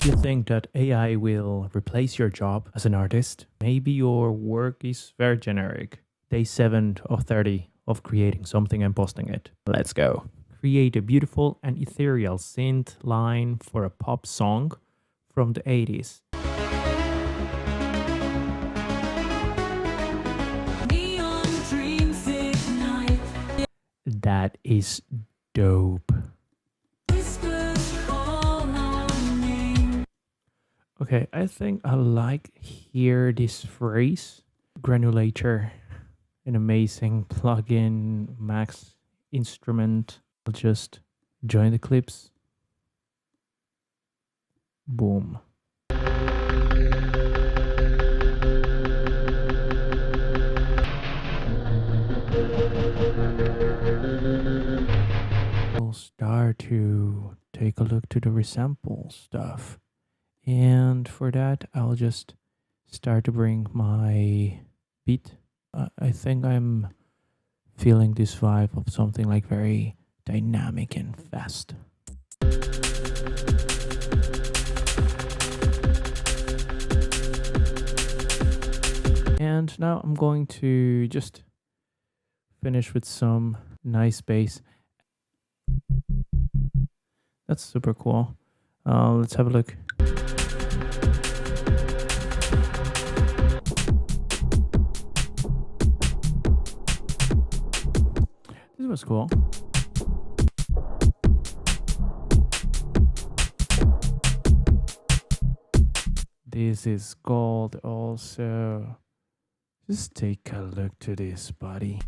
you think that AI will replace your job as an artist, maybe your work is very generic. Day 7 of 30 of creating something and posting it. Let's go. Create a beautiful and ethereal synth line for a pop song from the 80s. Neon dreams ignite. That is dope. Whispers fall on me. Okay, I think I like here this phrase. Granulator, an amazing plugin, Max instrument. I'll just join the clips. Boom. We'll start to take a look to the resample stuff. And for that, I'll just start to bring my beat. I think I'm feeling this vibe of something like very dynamic and fast. And now I'm going to just finish with some nice bass. That's super cool. Let's have a look. This was cool. This is gold also. Just take a look to this, buddy.